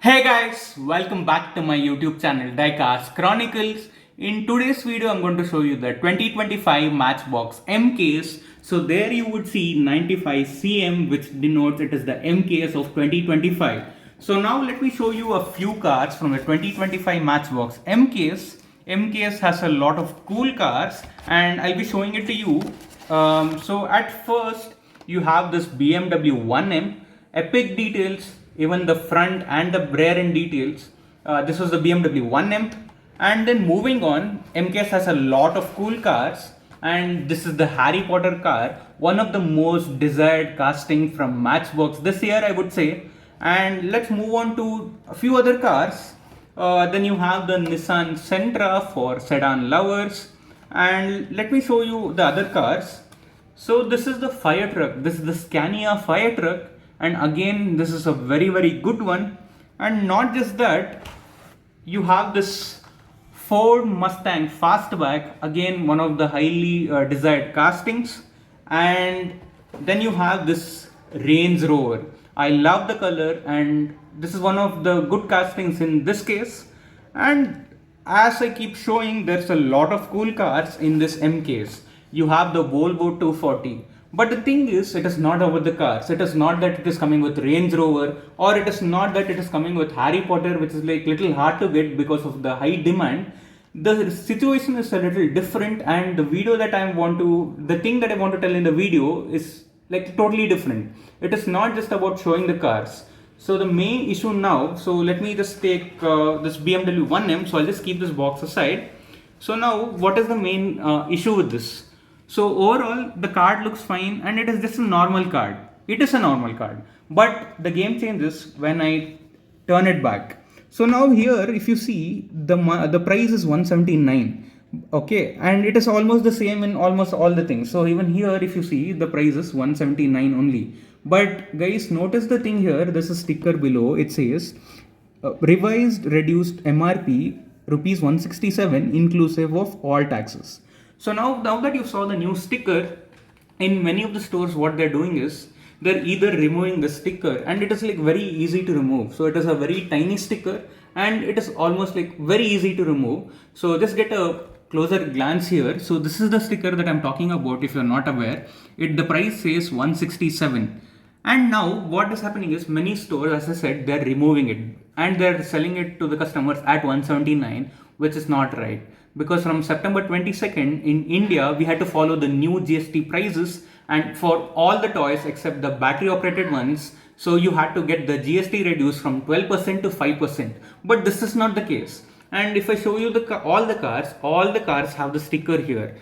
Hey guys, welcome back to my YouTube channel Diecast Chronicles. In today's video, I'm going to show you the 2025 Matchbox M case. So there you would see 95 cm, which denotes it is the M case of 2025. So now let me show you a few cars from the 2025 Matchbox M case. M case has a lot of cool cars, and I'll be showing it to you. So at first, you have this BMW 1M, epic details, even the front and the rear end details. This was the BMW 1M. And then moving on, MKS has a lot of cool cars, and this is the Harry Potter car, one of the most desired casting from Matchbox this year, I would say. And let's move on to a few other cars. Then you have the Nissan Sentra for sedan lovers, and let me show you the other cars. So this is the fire truck. This is the Scania fire truck, and again this is a very good one. And not just that, you have this Ford Mustang Fastback, again one of the highly desired castings. And then you have this Range Rover. I love the color, and this is one of the good castings in this case. And as I keep showing, there's a lot of cool cars in this M case. You have the Volvo 240. But the thing is, it is not about the cars. It is not that it is coming with Range Rover, or it is not that it is coming with Harry Potter, which is like little hard to get because of the high demand. The situation is a little different, and the thing that I want to tell in the video is like totally different. It is not just about showing the cars. So the main issue now, so let me just take this BMW 1M. So I'll just keep this box aside. So now, what is the main issue with this? So overall, the card looks fine, and it is just a normal card. It is a normal card, but the game changes when I turn it back. So now here, if you see, the price is 179. Okay, and it is almost the same in almost all the things. So even here, if you see, the price is 179 only. But guys, notice the thing here. There's a sticker below. It says revised reduced MRP rupees 167 inclusive of all taxes. So now that you saw the new sticker, in many of the stores what they're doing is they're either removing the sticker, and it is like very easy to remove. So it is a very tiny sticker, and it is almost like very easy to remove. So just get a closer glance here. So this is the sticker that I'm talking about. If you're not aware, the price says 167. And now what is happening is many stores, as I said, they're removing it, and they're selling it to the customers at 179, which is not right. Because from September 22nd in India, we had to follow the new GST prices, and for all the toys except the battery operated ones, so you had to get the GST reduced from 12% to 5%. But this is not the case. And if I show you all the cars have the sticker here.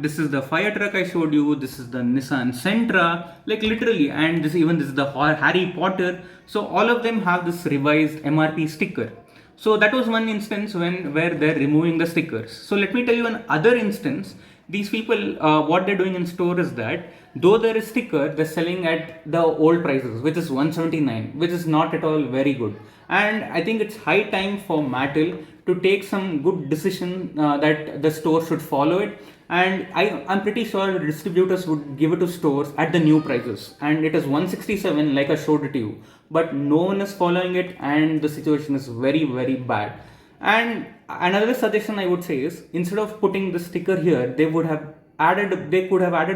This is the fire truck I showed you. This is the Nissan Sentra, like literally, and this is the Harry Potter. So all of them have this revised MRP sticker. So that was one instance where they're removing the stickers. So let me tell you another instance. These people, what they're doing in store is that though there is sticker, they're selling at the old prices, which is 179, which is not at all very good. And I think it's high time for Mattel to take some good decision that the store should follow it. And I'm pretty sure distributors would give it to stores at the new prices. And it is 167 like I showed it to you. But no one is following it, and the situation is very bad. And another suggestion I would say is, instead of putting the sticker here, they could have added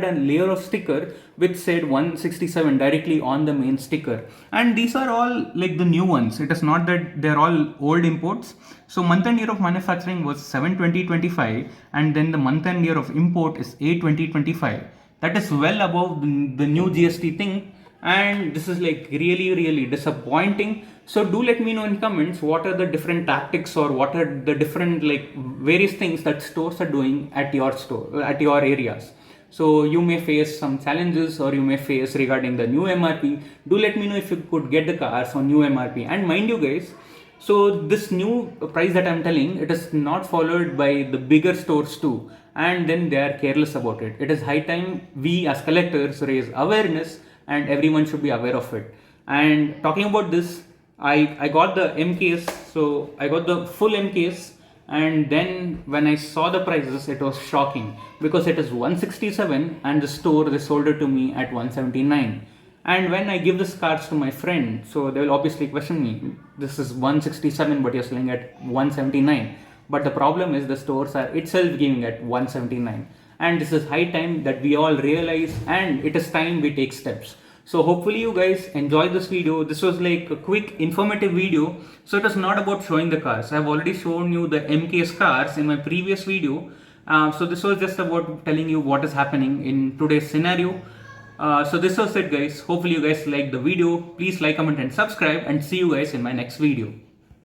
a layer of sticker which said 167 directly on the main sticker. And these are all like the new ones. It is not that they're all old imports. So month and year of manufacturing was 7/20/25, and then the month and year of import is 8/20/25. That is well above the new GST thing, and this is like really disappointing. So do let me know in comments what are the different tactics, or what are the different like various things that stores are doing at your store, at your areas. So you may face some challenges, or you may face regarding the new MRP. Do let me know if you could get the cars on new MRP. And mind you guys, so this new price that I'm telling, it is not followed by the bigger stores too, and then they are careless about it. It is high time we as collectors raise awareness, and everyone should be aware of it. And talking about this, I got the M case, so I got the full M case, and then when I saw the prices, it was shocking because it is 167, and the store they sold it to me at 179. And when I give this cars to my friend, so they will obviously question me. This is 167, but you're selling at 179. But the problem is the stores are itself giving at 179. And this is high time that we all realize, and it is time we take steps. So hopefully you guys enjoyed this video. This was like a quick informative video. So it was not about showing the cars. I've already shown you the MK's cars in my previous video. So this was just about telling you what is happening in today's scenario. So this was it, guys. Hopefully you guys liked the video. Please like, comment and subscribe, and see you guys in my next video.